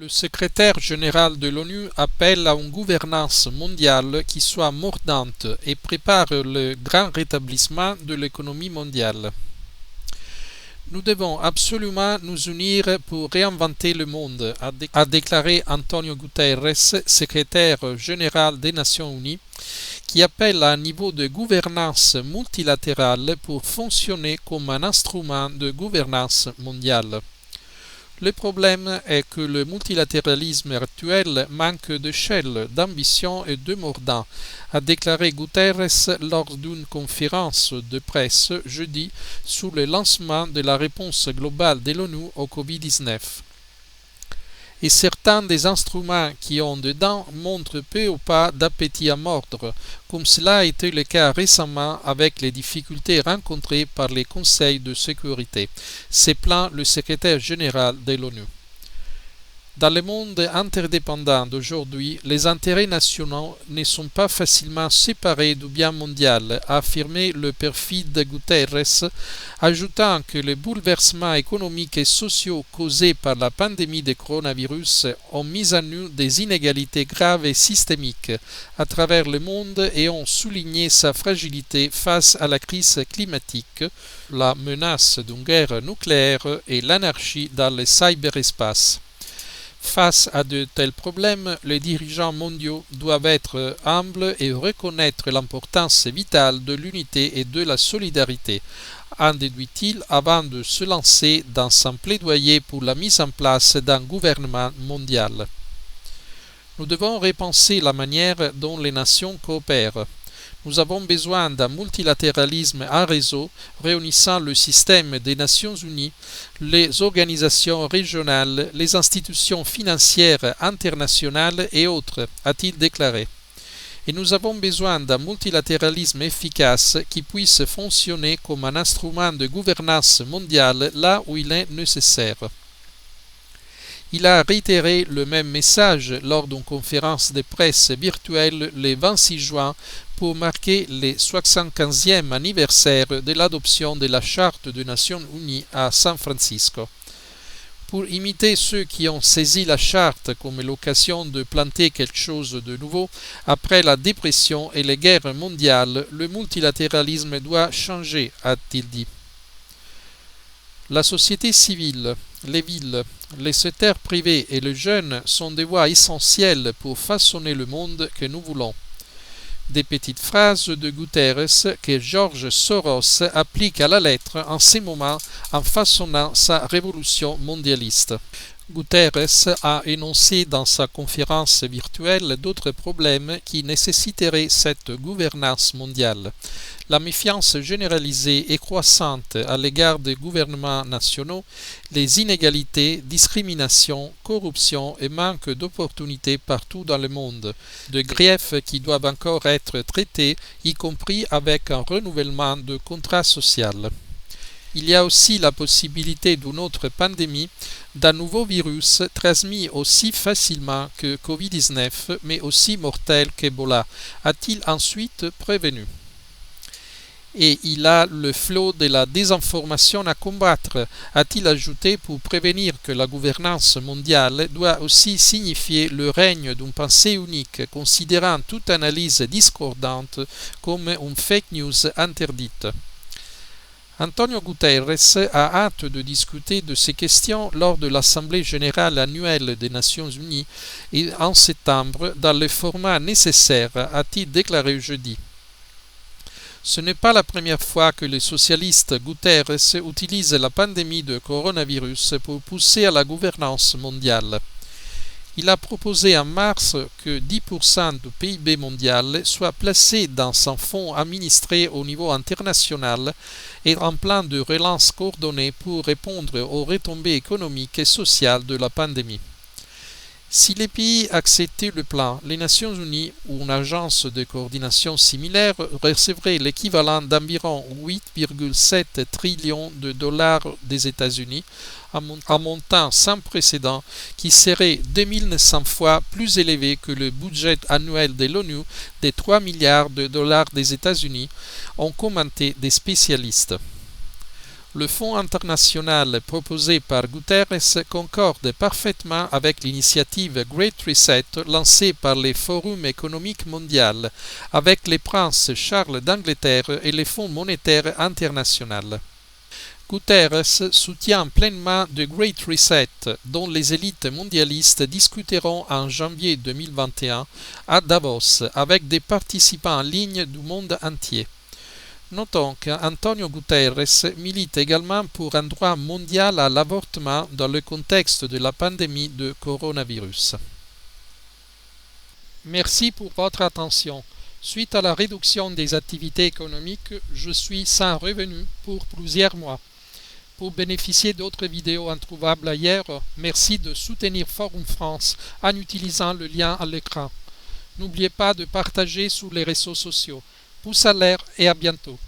Le secrétaire général de l'ONU appelle à une gouvernance mondiale qui soit mordante et prépare le grand rétablissement de l'économie mondiale. Nous devons absolument nous unir pour réinventer le monde, a déclaré Antonio Guterres, secrétaire général des Nations Unies, qui appelle à un niveau de gouvernance multilatérale pour fonctionner comme un instrument de gouvernance mondiale. Le problème est que le multilatéralisme actuel manque d'échelle, d'ambition et de mordant, a déclaré Guterres lors d'une conférence de presse jeudi sur le lancement de la réponse globale de l'ONU au Covid-19. Et certains des instruments qui ont dedans montrent peu ou pas d'appétit à mordre, comme cela a été le cas récemment avec les difficultés rencontrées par les conseils de sécurité, se plaint le secrétaire général de l'ONU. Dans le monde interdépendant d'aujourd'hui, les intérêts nationaux ne sont pas facilement séparés du bien mondial, a affirmé le perfide Guterres, ajoutant que les bouleversements économiques et sociaux causés par la pandémie de coronavirus ont mis à nu des inégalités graves et systémiques à travers le monde et ont souligné sa fragilité face à la crise climatique, la menace d'une guerre nucléaire et l'anarchie dans le cyberespace. Face à de tels problèmes, les dirigeants mondiaux doivent être humbles et reconnaître l'importance vitale de l'unité et de la solidarité, en déduit-il avant de se lancer dans un plaidoyer pour la mise en place d'un gouvernement mondial. Nous devons repenser la manière dont les nations coopèrent. Nous avons besoin d'un multilatéralisme en réseau réunissant le système des Nations Unies, les organisations régionales, les institutions financières internationales et autres, a-t-il déclaré. Et nous avons besoin d'un multilatéralisme efficace qui puisse fonctionner comme un instrument de gouvernance mondiale là où il est nécessaire. Il a réitéré le même message lors d'une conférence de presse virtuelle le 26 juin pour marquer le 75e anniversaire de l'adoption de la Charte des Nations Unies à San Francisco. Pour imiter ceux qui ont saisi la Charte comme l'occasion de planter quelque chose de nouveau, après la dépression et les guerres mondiales, le multilatéralisme doit changer, a-t-il dit. La société civile, les villes, les secteurs privés et les jeunes sont des voies essentielles pour façonner le monde que nous voulons. Des petites phrases de Guterres que George Soros applique à la lettre en ces moments en façonnant sa révolution mondialiste. Guterres a énoncé dans sa conférence virtuelle d'autres problèmes qui nécessiteraient cette gouvernance mondiale. La méfiance généralisée et croissante à l'égard des gouvernements nationaux, les inégalités, discriminations, corruption et manque d'opportunités partout dans le monde, de griefs qui doivent encore être traités, y compris avec un renouvellement de contrat social. Il y a aussi la possibilité d'une autre pandémie, d'un nouveau virus transmis aussi facilement que Covid-19, mais aussi mortel qu'Ebola, a-t-il ensuite prévenu. Et il a le flot de la désinformation à combattre, a-t-il ajouté pour prévenir que la gouvernance mondiale doit aussi signifier le règne d'une pensée unique, considérant toute analyse discordante comme une fake news interdite. Antonio Guterres a hâte de discuter de ces questions lors de l'Assemblée générale annuelle des Nations Unies et en septembre dans le format nécessaire, a-t-il déclaré jeudi. Ce n'est pas la première fois que le socialiste Guterres utilise la pandémie de coronavirus pour pousser à la gouvernance mondiale. Il a proposé en mars que 10% du PIB mondial soit placé dans un fonds administré au niveau international et un plan de relance coordonné pour répondre aux retombées économiques et sociales de la pandémie. Si les pays acceptaient le plan, les Nations Unies ou une agence de coordination similaire recevraient l'équivalent d'environ 8,7 trillions de dollars des États-Unis, un montant sans précédent qui serait 2900 fois plus élevé que le budget annuel de l'ONU de 3 milliards de dollars des États-Unis, ont commenté des spécialistes. Le fonds international proposé par Guterres concorde parfaitement avec l'initiative Great Reset lancée par le Forum économique mondial, avec les princes Charles d'Angleterre et le Fonds monétaire international. Guterres soutient pleinement le Great Reset, dont les élites mondialistes discuteront en janvier 2021 à Davos avec des participants en ligne du monde entier. Notons qu'Antonio Guterres milite également pour un droit mondial à l'avortement dans le contexte de la pandémie de coronavirus. Merci pour votre attention. Suite à la réduction des activités économiques, je suis sans revenu pour plusieurs mois. Pour bénéficier d'autres vidéos introuvables ailleurs, merci de soutenir Forum France en utilisant le lien à l'écran. N'oubliez pas de partager sur les réseaux sociaux. Pouce à l'air et à bientôt.